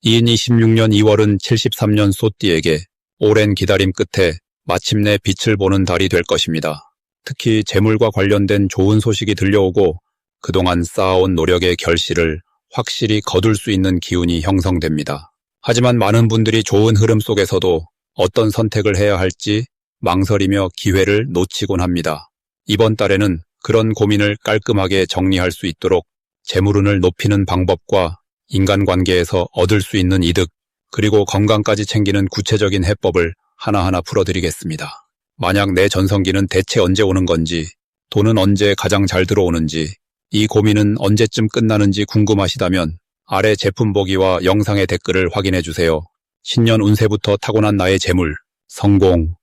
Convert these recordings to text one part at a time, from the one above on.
2026년 2월은 73년 소띠에게 오랜 기다림 끝에 마침내 빛을 보는 달이 될 것입니다. 특히 재물과 관련된 좋은 소식이 들려오고 그동안 쌓아온 노력의 결실을 확실히 거둘 수 있는 기운이 형성됩니다. 하지만 많은 분들이 좋은 흐름 속에서도 어떤 선택을 해야 할지 망설이며 기회를 놓치곤 합니다. 이번 달에는 그런 고민을 깔끔하게 정리할 수 있도록 재물운을 높이는 방법과 인간관계에서 얻을 수 있는 이득, 그리고 건강까지 챙기는 구체적인 해법을 하나하나 풀어드리겠습니다. 만약 내 전성기는 대체 언제 오는 건지, 돈은 언제 가장 잘 들어오는지, 이 고민은 언제쯤 끝나는지 궁금하시다면 아래 제품 보기와 영상의 댓글을 확인해주세요. 신년 운세부터 타고난 나의 재물, 성공,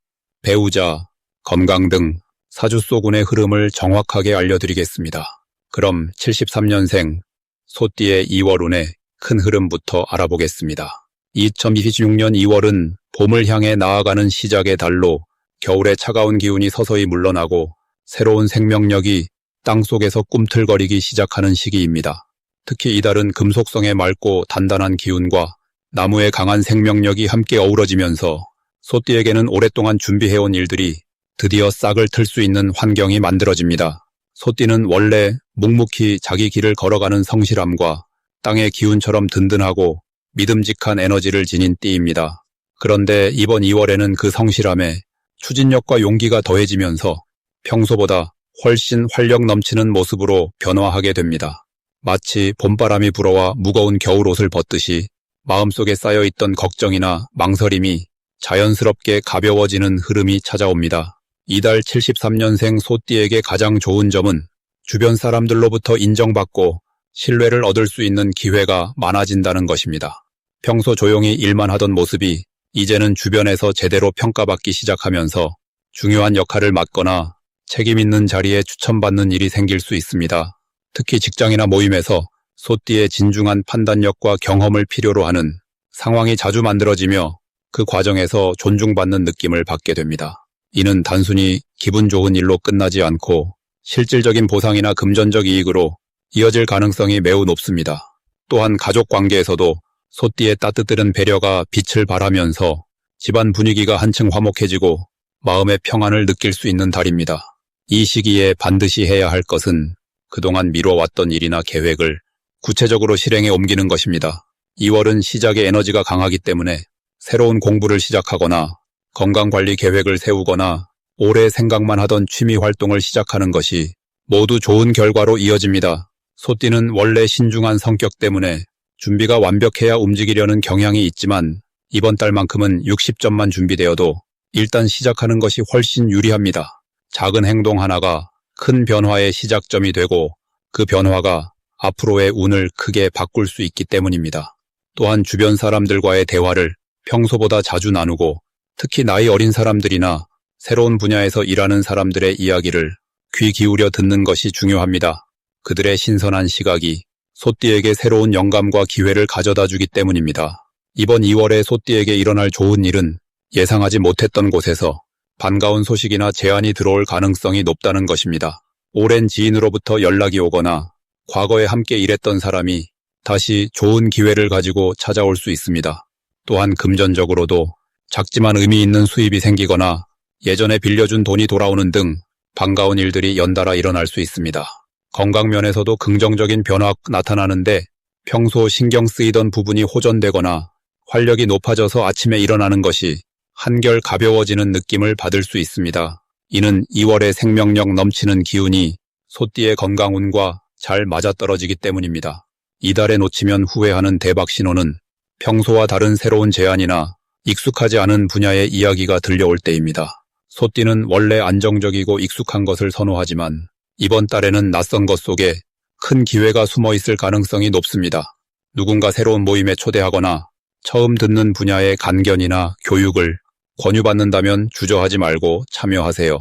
배우자, 건강 등 사주 속 운의 흐름을 정확하게 알려드리겠습니다. 그럼 73년생 소띠의 2월 운의 큰 흐름부터 알아보겠습니다. 2026년 2월은 봄을 향해 나아가는 시작의 달로 겨울의 차가운 기운이 서서히 물러나고 새로운 생명력이 땅속에서 꿈틀거리기 시작하는 시기입니다. 특히 이달은 금속성의 맑고 단단한 기운과 나무의 강한 생명력이 함께 어우러지면서 소띠에게는 오랫동안 준비해온 일들이 드디어 싹을 틀 수 있는 환경이 만들어집니다. 소띠는 원래 묵묵히 자기 길을 걸어가는 성실함과 땅의 기운처럼 든든하고 믿음직한 에너지를 지닌 띠입니다. 그런데 이번 2월에는 그 성실함에 추진력과 용기가 더해지면서 평소보다 훨씬 활력 넘치는 모습으로 변화하게 됩니다. 마치 봄바람이 불어와 무거운 겨울옷을 벗듯이 마음속에 쌓여있던 걱정이나 망설임이 자연스럽게 가벼워지는 흐름이 찾아옵니다. 이달 73년생 소띠에게 가장 좋은 점은 주변 사람들로부터 인정받고 신뢰를 얻을 수 있는 기회가 많아진다는 것입니다. 평소 조용히 일만 하던 모습이 이제는 주변에서 제대로 평가받기 시작하면서 중요한 역할을 맡거나 책임 있는 자리에 추천받는 일이 생길 수 있습니다. 특히 직장이나 모임에서 소띠의 진중한 판단력과 경험을 필요로 하는 상황이 자주 만들어지며 그 과정에서 존중받는 느낌을 받게 됩니다. 이는 단순히 기분 좋은 일로 끝나지 않고 실질적인 보상이나 금전적 이익으로 이어질 가능성이 매우 높습니다. 또한 가족 관계에서도 소띠의 따뜻한 배려가 빛을 발하면서 집안 분위기가 한층 화목해지고 마음의 평안을 느낄 수 있는 달입니다. 이 시기에 반드시 해야 할 것은 그동안 미뤄왔던 일이나 계획을 구체적으로 실행에 옮기는 것입니다. 2월은 시작의 에너지가 강하기 때문에 새로운 공부를 시작하거나 건강관리 계획을 세우거나 오래 생각만 하던 취미 활동을 시작하는 것이 모두 좋은 결과로 이어집니다. 소띠는 원래 신중한 성격 때문에 준비가 완벽해야 움직이려는 경향이 있지만 이번 달만큼은 60점만 준비되어도 일단 시작하는 것이 훨씬 유리합니다. 작은 행동 하나가 큰 변화의 시작점이 되고 그 변화가 앞으로의 운을 크게 바꿀 수 있기 때문입니다. 또한 주변 사람들과의 대화를 평소보다 자주 나누고 특히 나이 어린 사람들이나 새로운 분야에서 일하는 사람들의 이야기를 귀 기울여 듣는 것이 중요합니다. 그들의 신선한 시각이 소띠에게 새로운 영감과 기회를 가져다 주기 때문입니다. 이번 2월에 소띠에게 일어날 좋은 일은 예상하지 못했던 곳에서 반가운 소식이나 제안이 들어올 가능성이 높다는 것입니다. 오랜 지인으로부터 연락이 오거나 과거에 함께 일했던 사람이 다시 좋은 기회를 가지고 찾아올 수 있습니다. 또한 금전적으로도 작지만 의미 있는 수입이 생기거나 예전에 빌려준 돈이 돌아오는 등 반가운 일들이 연달아 일어날 수 있습니다. 건강면에서도 긍정적인 변화가 나타나는데 평소 신경 쓰이던 부분이 호전되거나 활력이 높아져서 아침에 일어나는 것이 한결 가벼워지는 느낌을 받을 수 있습니다. 이는 2월의 생명력 넘치는 기운이 소띠의 건강운과 잘 맞아떨어지기 때문입니다. 이달에 놓치면 후회하는 대박 신호는 평소와 다른 새로운 제안이나 익숙하지 않은 분야의 이야기가 들려올 때입니다. 소띠는 원래 안정적이고 익숙한 것을 선호하지만 이번 달에는 낯선 것 속에 큰 기회가 숨어 있을 가능성이 높습니다. 누군가 새로운 모임에 초대하거나 처음 듣는 분야의 간견이나 교육을 권유받는다면 주저하지 말고 참여하세요.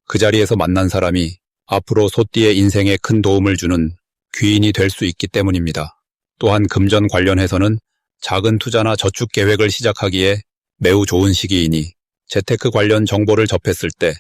그 자리에서 만난 사람이 앞으로 소띠의 인생에 큰 도움을 주는 귀인이 될 수 있기 때문입니다. 또한 금전 관련해서는 작은 투자나 저축 계획을 시작하기에 매우 좋은 시기이니 재테크 관련 정보를 접했을 때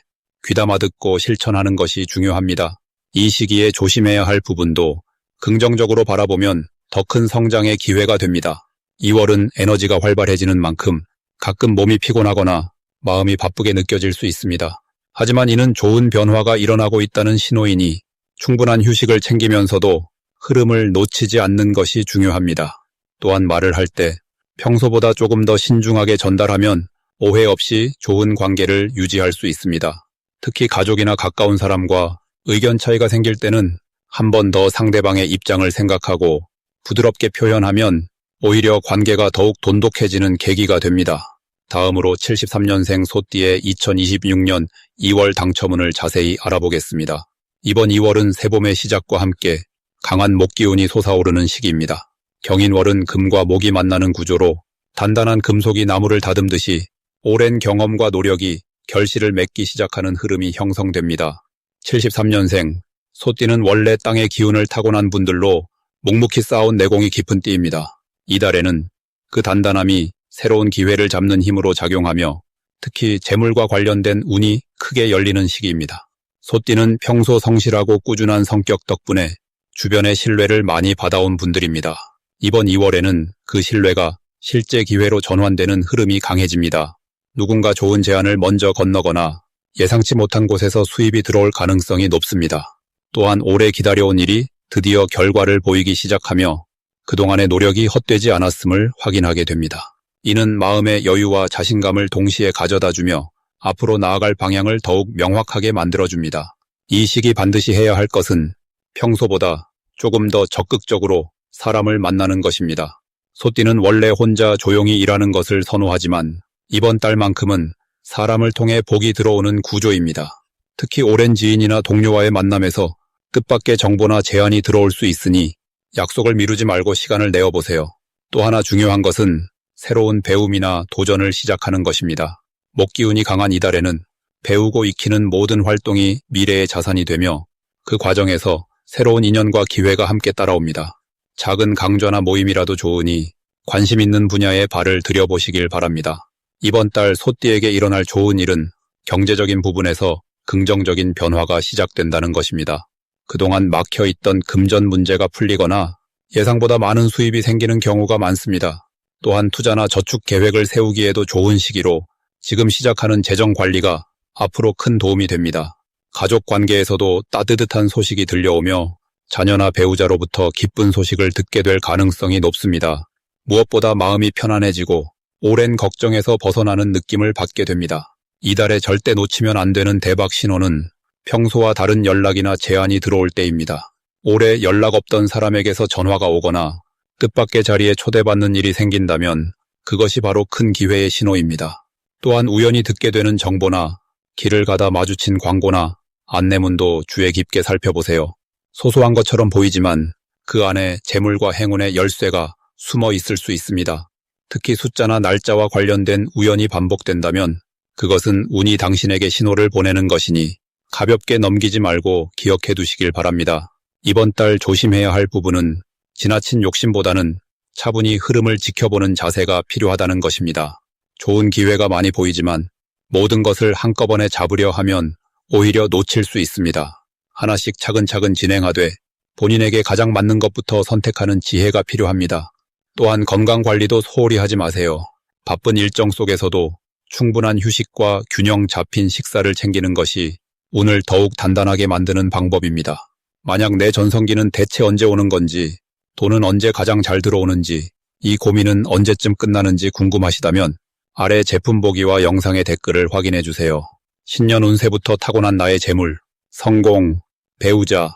귀담아 듣고 실천하는 것이 중요합니다. 이 시기에 조심해야 할 부분도 긍정적으로 바라보면 더 큰 성장의 기회가 됩니다. 2월은 에너지가 활발해지는 만큼 가끔 몸이 피곤하거나 마음이 바쁘게 느껴질 수 있습니다. 하지만 이는 좋은 변화가 일어나고 있다는 신호이니 충분한 휴식을 챙기면서도 흐름을 놓치지 않는 것이 중요합니다. 또한 말을 할 때 평소보다 조금 더 신중하게 전달하면 오해 없이 좋은 관계를 유지할 수 있습니다. 특히 가족이나 가까운 사람과 의견 차이가 생길 때는 한 번 더 상대방의 입장을 생각하고 부드럽게 표현하면 오히려 관계가 더욱 돈독해지는 계기가 됩니다. 다음으로 73년생 소띠의 2026년 2월 당첨운을 자세히 알아보겠습니다. 이번 2월은 새봄의 시작과 함께 강한 목기운이 솟아오르는 시기입니다. 경인월은 금과 목이 만나는 구조로 단단한 금속이 나무를 다듬듯이 오랜 경험과 노력이 결실을 맺기 시작하는 흐름이 형성됩니다. 73년생 소띠는 원래 땅의 기운을 타고난 분들로 묵묵히 쌓아온 내공이 깊은 띠입니다. 이달에는 그 단단함이 새로운 기회를 잡는 힘으로 작용하며 특히 재물과 관련된 운이 크게 열리는 시기입니다. 소띠는 평소 성실하고 꾸준한 성격 덕분에 주변의 신뢰를 많이 받아온 분들입니다. 이번 2월에는 그 신뢰가 실제 기회로 전환되는 흐름이 강해집니다. 누군가 좋은 제안을 먼저 건너거나 예상치 못한 곳에서 수입이 들어올 가능성이 높습니다. 또한 오래 기다려온 일이 드디어 결과를 보이기 시작하며 그동안의 노력이 헛되지 않았음을 확인하게 됩니다. 이는 마음의 여유와 자신감을 동시에 가져다주며 앞으로 나아갈 방향을 더욱 명확하게 만들어줍니다. 이 시기 반드시 해야 할 것은 평소보다 조금 더 적극적으로 사람을 만나는 것입니다. 소띠는 원래 혼자 조용히 일하는 것을 선호하지만 이번 달만큼은 사람을 통해 복이 들어오는 구조입니다. 특히 오랜 지인이나 동료와의 만남에서 뜻밖의 정보나 제안이 들어올 수 있으니 약속을 미루지 말고 시간을 내어보세요. 또 하나 중요한 것은 새로운 배움이나 도전을 시작하는 것입니다. 목기운이 강한 이달에는 배우고 익히는 모든 활동이 미래의 자산이 되며 그 과정에서 새로운 인연과 기회가 함께 따라옵니다. 작은 강좌나 모임이라도 좋으니 관심 있는 분야에 발을 들여보시길 바랍니다. 이번 달 소띠에게 일어날 좋은 일은 경제적인 부분에서 긍정적인 변화가 시작된다는 것입니다. 그동안 막혀있던 금전 문제가 풀리거나 예상보다 많은 수입이 생기는 경우가 많습니다. 또한 투자나 저축 계획을 세우기에도 좋은 시기로 지금 시작하는 재정 관리가 앞으로 큰 도움이 됩니다. 가족 관계에서도 따뜻한 소식이 들려오며 자녀나 배우자로부터 기쁜 소식을 듣게 될 가능성이 높습니다. 무엇보다 마음이 편안해지고 오랜 걱정에서 벗어나는 느낌을 받게 됩니다. 이달에 절대 놓치면 안 되는 대박 신호는 평소와 다른 연락이나 제안이 들어올 때입니다. 오래 연락 없던 사람에게서 전화가 오거나 뜻밖의 자리에 초대받는 일이 생긴다면 그것이 바로 큰 기회의 신호입니다. 또한 우연히 듣게 되는 정보나 길을 가다 마주친 광고나 안내문도 주의 깊게 살펴보세요. 소소한 것처럼 보이지만 그 안에 재물과 행운의 열쇠가 숨어 있을 수 있습니다. 특히 숫자나 날짜와 관련된 우연이 반복된다면 그것은 운이 당신에게 신호를 보내는 것이니 가볍게 넘기지 말고 기억해 두시길 바랍니다. 이번 달 조심해야 할 부분은 지나친 욕심보다는 차분히 흐름을 지켜보는 자세가 필요하다는 것입니다. 좋은 기회가 많이 보이지만 모든 것을 한꺼번에 잡으려 하면 오히려 놓칠 수 있습니다. 하나씩 차근차근 진행하되 본인에게 가장 맞는 것부터 선택하는 지혜가 필요합니다. 또한 건강관리도 소홀히 하지 마세요. 바쁜 일정 속에서도 충분한 휴식과 균형 잡힌 식사를 챙기는 것이 운을 더욱 단단하게 만드는 방법입니다. 만약 내 전성기는 대체 언제 오는 건지, 돈은 언제 가장 잘 들어오는지, 이 고민은 언제쯤 끝나는지 궁금하시다면 아래 제품 보기와 영상의 댓글을 확인해 주세요. 신년 운세부터 타고난 나의 재물, 성공, 배우자,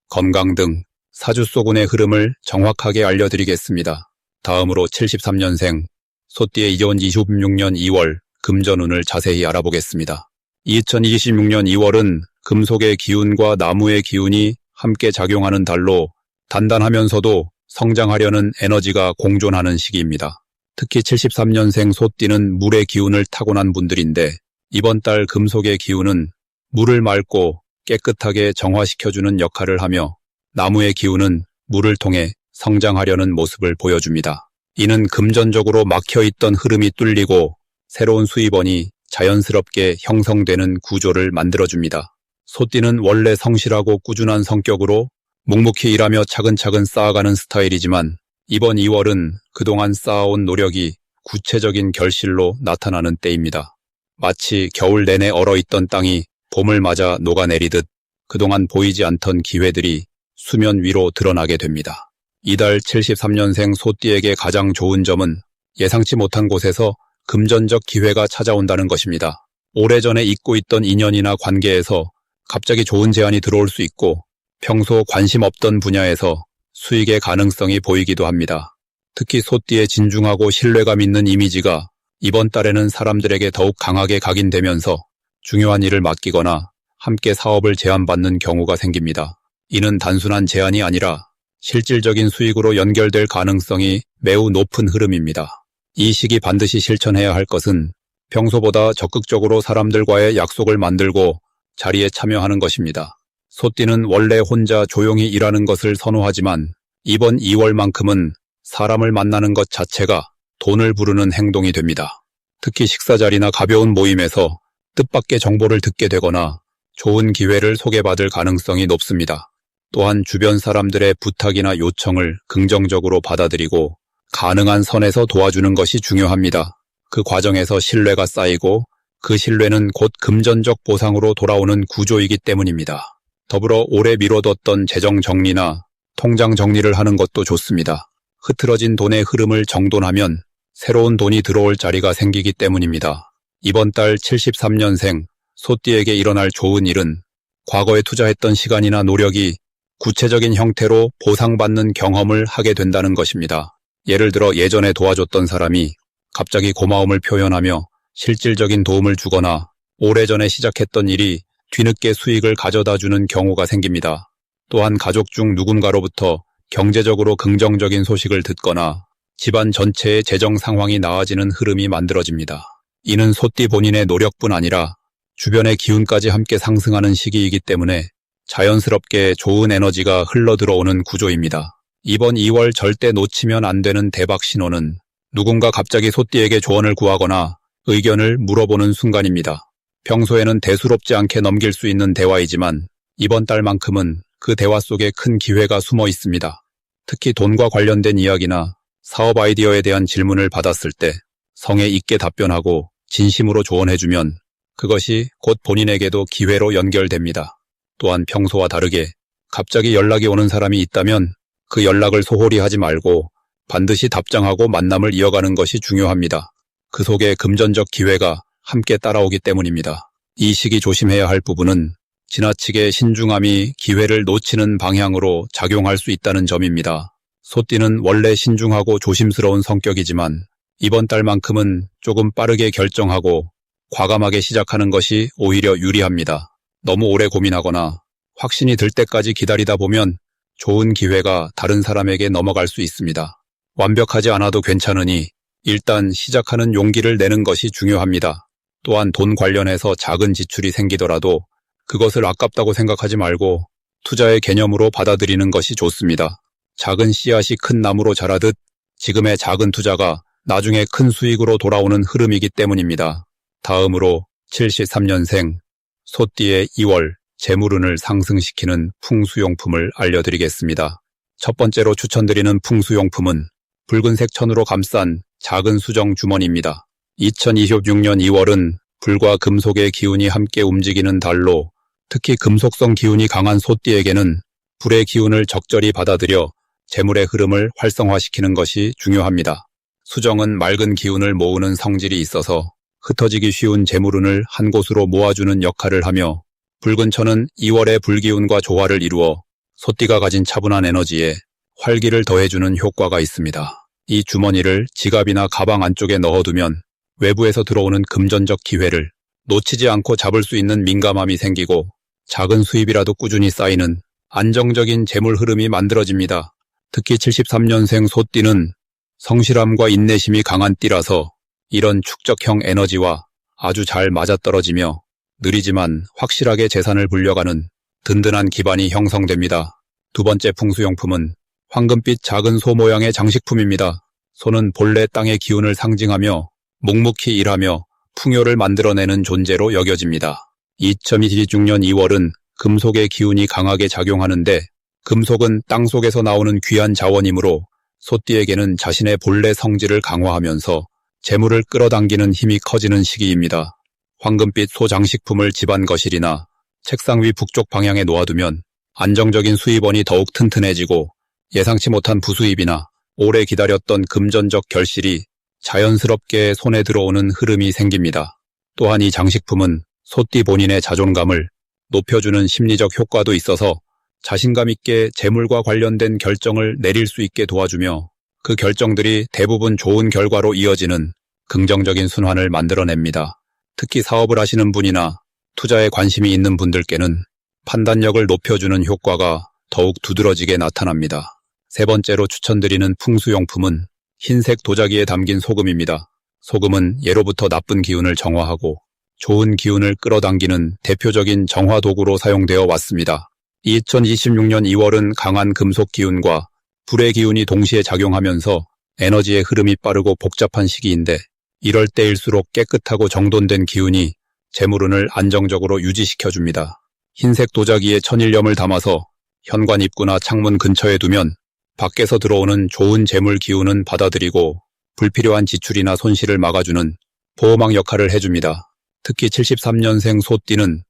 건강 등 사주 속 운의 흐름을 정확하게 알려드리겠습니다. 다음으로 73년생 소띠의 2026년 2월 금전운을 자세히 알아보겠습니다. 2026년 2월은 금속의 기운과 나무의 기운이 함께 작용하는 달로 단단하면서도 성장하려는 에너지가 공존하는 시기입니다. 특히 73년생 소띠는 물의 기운을 타고난 분들인데 이번 달 금속의 기운은 물을 맑고 깨끗하게 정화시켜주는 역할을 하며 나무의 기운은 물을 통해 성장하려는 모습을 보여줍니다. 이는 금전적으로 막혀있던 흐름이 뚫리고 새로운 수입원이 자연스럽게 형성되는 구조를 만들어줍니다. 소띠는 원래 성실하고 꾸준한 성격으로 묵묵히 일하며 차근차근 쌓아가는 스타일이지만 이번 2월은 그동안 쌓아온 노력이 구체적인 결실로 나타나는 때입니다. 마치 겨울 내내 얼어있던 땅이 봄을 맞아 녹아내리듯 그동안 보이지 않던 기회들이 수면 위로 드러나게 됩니다. 이달 73년생 소띠에게 가장 좋은 점은 예상치 못한 곳에서 금전적 기회가 찾아온다는 것입니다. 오래전에 잊고 있던 인연이나 관계에서 갑자기 좋은 제안이 들어올 수 있고 평소 관심 없던 분야에서 수익의 가능성이 보이기도 합니다. 특히 소띠의 진중하고 신뢰감 있는 이미지가 이번 달에는 사람들에게 더욱 강하게 각인되면서 중요한 일을 맡기거나 함께 사업을 제안받는 경우가 생깁니다. 이는 단순한 제안이 아니라 실질적인 수익으로 연결될 가능성이 매우 높은 흐름입니다. 이 시기 반드시 실천해야 할 것은 평소보다 적극적으로 사람들과의 약속을 만들고 자리에 참여하는 것입니다. 소띠는 원래 혼자 조용히 일하는 것을 선호하지만 이번 2월만큼은 사람을 만나는 것 자체가 돈을 부르는 행동이 됩니다. 특히 식사 자리나 가벼운 모임에서 뜻밖의 정보를 듣게 되거나 좋은 기회를 소개받을 가능성이 높습니다. 또한 주변 사람들의 부탁이나 요청을 긍정적으로 받아들이고 가능한 선에서 도와주는 것이 중요합니다. 그 과정에서 신뢰가 쌓이고 그 신뢰는 곧 금전적 보상으로 돌아오는 구조이기 때문입니다. 더불어 오래 미뤄뒀던 재정 정리나 통장 정리를 하는 것도 좋습니다. 흐트러진 돈의 흐름을 정돈하면 새로운 돈이 들어올 자리가 생기기 때문입니다. 이번 달 73년생 소띠에게 일어날 좋은 일은 과거에 투자했던 시간이나 노력이 구체적인 형태로 보상받는 경험을 하게 된다는 것입니다. 예를 들어 예전에 도와줬던 사람이 갑자기 고마움을 표현하며 실질적인 도움을 주거나 오래전에 시작했던 일이 뒤늦게 수익을 가져다주는 경우가 생깁니다. 또한 가족 중 누군가로부터 경제적으로 긍정적인 소식을 듣거나 집안 전체의 재정 상황이 나아지는 흐름이 만들어집니다. 이는 소띠 본인의 노력뿐 아니라 주변의 기운까지 함께 상승하는 시기이기 때문에 자연스럽게 좋은 에너지가 흘러들어오는 구조입니다. 이번 2월 절대 놓치면 안 되는 대박 신호는 누군가 갑자기 소띠에게 조언을 구하거나 의견을 물어보는 순간입니다. 평소에는 대수롭지 않게 넘길 수 있는 대화이지만 이번 달만큼은 그 대화 속에 큰 기회가 숨어 있습니다. 특히 돈과 관련된 이야기나 사업 아이디어에 대한 질문을 받았을 때 성의 있게 답변하고 진심으로 조언해주면 그것이 곧 본인에게도 기회로 연결됩니다. 또한 평소와 다르게 갑자기 연락이 오는 사람이 있다면 그 연락을 소홀히 하지 말고 반드시 답장하고 만남을 이어가는 것이 중요합니다. 그 속에 금전적 기회가 함께 따라오기 때문입니다. 이 시기 조심해야 할 부분은 지나치게 신중함이 기회를 놓치는 방향으로 작용할 수 있다는 점입니다. 소띠는 원래 신중하고 조심스러운 성격이지만 이번 달만큼은 조금 빠르게 결정하고 과감하게 시작하는 것이 오히려 유리합니다. 너무 오래 고민하거나 확신이 들 때까지 기다리다 보면 좋은 기회가 다른 사람에게 넘어갈 수 있습니다. 완벽하지 않아도 괜찮으니 일단 시작하는 용기를 내는 것이 중요합니다. 또한 돈 관련해서 작은 지출이 생기더라도 그것을 아깝다고 생각하지 말고 투자의 개념으로 받아들이는 것이 좋습니다. 작은 씨앗이 큰 나무로 자라듯 지금의 작은 투자가 나중에 큰 수익으로 돌아오는 흐름이기 때문입니다. 다음으로 73년생 소띠의 2월 재물운을 상승시키는 풍수용품을 알려드리겠습니다. 첫 번째로 추천드리는 풍수용품은 붉은색 천으로 감싼 작은 수정 주머니입니다. 2026년 2월은 불과 금속의 기운이 함께 움직이는 달로 특히 금속성 기운이 강한 소띠에게는 불의 기운을 적절히 받아들여 재물의 흐름을 활성화시키는 것이 중요합니다. 수정은 맑은 기운을 모으는 성질이 있어서 흩어지기 쉬운 재물운을 한 곳으로 모아주는 역할을 하며 붉은 천은 2월의 불기운과 조화를 이루어 소띠가 가진 차분한 에너지에 활기를 더해주는 효과가 있습니다. 이 주머니를 지갑이나 가방 안쪽에 넣어두면 외부에서 들어오는 금전적 기회를 놓치지 않고 잡을 수 있는 민감함이 생기고 작은 수입이라도 꾸준히 쌓이는 안정적인 재물 흐름이 만들어집니다. 특히 73년생 소띠는 성실함과 인내심이 강한 띠라서 이런 축적형 에너지와 아주 잘 맞아떨어지며 느리지만 확실하게 재산을 불려가는 든든한 기반이 형성됩니다. 두 번째 풍수용품은 황금빛 작은 소 모양의 장식품입니다. 소는 본래 땅의 기운을 상징하며 묵묵히 일하며 풍요를 만들어내는 존재로 여겨집니다. 2026년 2월은 금속의 기운이 강하게 작용하는데 금속은 땅속에서 나오는 귀한 자원이므로 소띠에게는 자신의 본래 성질을 강화하면서 재물을 끌어당기는 힘이 커지는 시기입니다. 황금빛 소장식품을 집안 거실이나 책상 위 북쪽 방향에 놓아두면 안정적인 수입원이 더욱 튼튼해지고 예상치 못한 부수입이나 오래 기다렸던 금전적 결실이 자연스럽게 손에 들어오는 흐름이 생깁니다. 또한 이 장식품은 소띠 본인의 자존감을 높여주는 심리적 효과도 있어서 자신감 있게 재물과 관련된 결정을 내릴 수 있게 도와주며 그 결정들이 대부분 좋은 결과로 이어지는 긍정적인 순환을 만들어냅니다. 특히 사업을 하시는 분이나 투자에 관심이 있는 분들께는 판단력을 높여주는 효과가 더욱 두드러지게 나타납니다. 세 번째로 추천드리는 풍수용품은 흰색 도자기에 담긴 소금입니다. 소금은 예로부터 나쁜 기운을 정화하고 좋은 기운을 끌어당기는 대표적인 정화 도구로 사용되어 왔습니다. 2026년 2월은 강한 금속 기운과 불의 기운이 동시에 작용하면서 에너지의 흐름이 빠르고 복잡한 시기인데 이럴 때일수록 깨끗하고 정돈된 기운이 재물운을 안정적으로 유지시켜줍니다. 흰색 도자기에 천일염을 담아서 현관 입구나 창문 근처에 두면 밖에서 들어오는 좋은 재물 기운은 받아들이고 불필요한 지출이나 손실을 막아주는 보호막 역할을 해줍니다. 특히 73년생 소띠는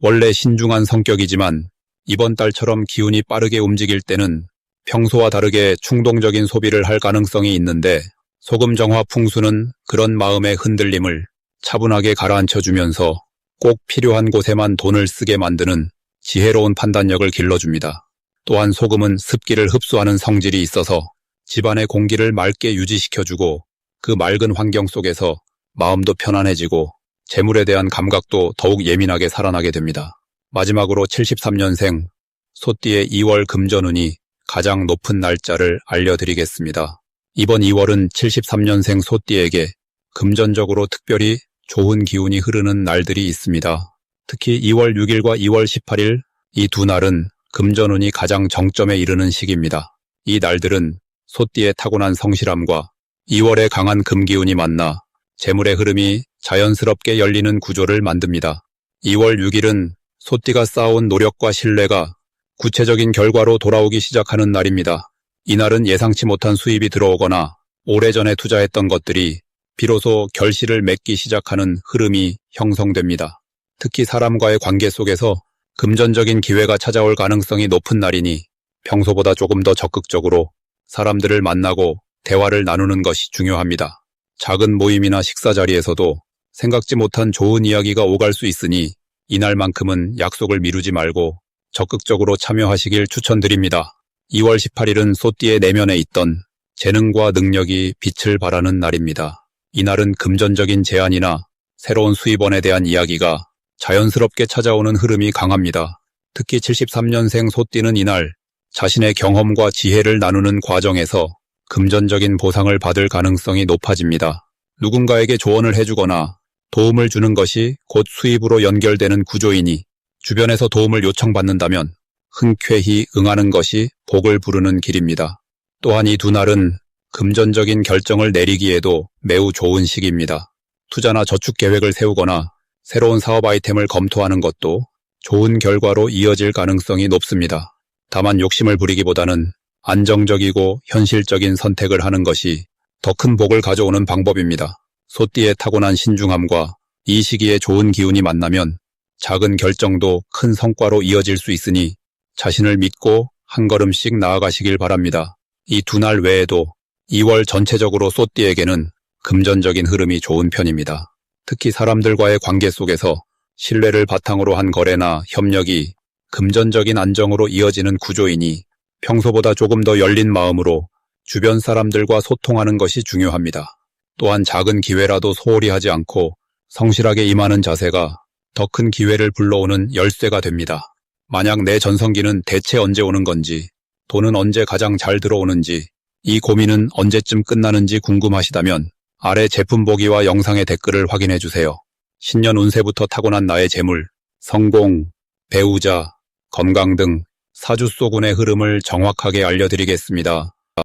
원래 신중한 성격이지만 이번 달처럼 기운이 빠르게 움직일 때는 평소와 다르게 충동적인 소비를 할 가능성이 있는데 소금 정화 풍수는 그런 마음의 흔들림을 차분하게 가라앉혀주면서 꼭 필요한 곳에만 돈을 쓰게 만드는 지혜로운 판단력을 길러줍니다. 또한 소금은 습기를 흡수하는 성질이 있어서 집안의 공기를 맑게 유지시켜주고 그 맑은 환경 속에서 마음도 편안해지고 재물에 대한 감각도 더욱 예민하게 살아나게 됩니다. 마지막으로 73년생 소띠의 2월 금전운이 가장 높은 날짜를 알려드리겠습니다. 이번 2월은 73년생 소띠에게 금전적으로 특별히 좋은 기운이 흐르는 날들이 있습니다. 특히 2월 6일과 2월 18일 이 두 날은 금전운이 가장 정점에 이르는 시기입니다. 이 날들은 소띠의 타고난 성실함과 2월의 강한 금기운이 만나 재물의 흐름이 자연스럽게 열리는 구조를 만듭니다. 2월 6일은 소띠가 쌓아온 노력과 신뢰가 구체적인 결과로 돌아오기 시작하는 날입니다. 이날은 예상치 못한 수입이 들어오거나 오래전에 투자했던 것들이 비로소 결실을 맺기 시작하는 흐름이 형성됩니다. 특히 사람과의 관계 속에서 금전적인 기회가 찾아올 가능성이 높은 날이니 평소보다 조금 더 적극적으로 사람들을 만나고 대화를 나누는 것이 중요합니다. 작은 모임이나 식사 자리에서도 생각지 못한 좋은 이야기가 오갈 수 있으니 이날만큼은 약속을 미루지 말고 적극적으로 참여하시길 추천드립니다. 2월 18일은 소띠의 내면에 있던 재능과 능력이 빛을 발하는 날입니다. 이날은 금전적인 제안이나 새로운 수입원에 대한 이야기가 자연스럽게 찾아오는 흐름이 강합니다. 특히 73년생 소띠는 이날 자신의 경험과 지혜를 나누는 과정에서 금전적인 보상을 받을 가능성이 높아집니다. 누군가에게 조언을 해주거나 도움을 주는 것이 곧 수입으로 연결되는 구조이니 주변에서 도움을 요청받는다면 흔쾌히 응하는 것이 복을 부르는 길입니다. 또한 이 두 날은 금전적인 결정을 내리기에도 매우 좋은 시기입니다. 투자나 저축 계획을 세우거나 새로운 사업 아이템을 검토하는 것도 좋은 결과로 이어질 가능성이 높습니다. 다만 욕심을 부리기보다는 안정적이고 현실적인 선택을 하는 것이 더 큰 복을 가져오는 방법입니다. 소띠의 타고난 신중함과 이 시기에 좋은 기운이 만나면 작은 결정도 큰 성과로 이어질 수 있으니 자신을 믿고 한 걸음씩 나아가시길 바랍니다. 이 두 날 외에도 2월 전체적으로 소띠에게는 금전적인 흐름이 좋은 편입니다. 특히 사람들과의 관계 속에서 신뢰를 바탕으로 한 거래나 협력이 금전적인 안정으로 이어지는 구조이니 평소보다 조금 더 열린 마음으로 주변 사람들과 소통하는 것이 중요합니다. 또한 작은 기회라도 소홀히 하지 않고 성실하게 임하는 자세가 더 큰 기회를 불러오는 열쇠가 됩니다. 만약 내 전성기는 대체 언제 오는 건지, 돈은 언제 가장 잘 들어오는지, 이 고민은 언제쯤 끝나는지 궁금하시다면 아래 제품 보기와 영상의 댓글을 확인해주세요. 신년 운세부터 타고난 나의 재물, 성공, 배우자, 건강 등 사주소군의 흐름을 정확하게 알려드리겠습니다.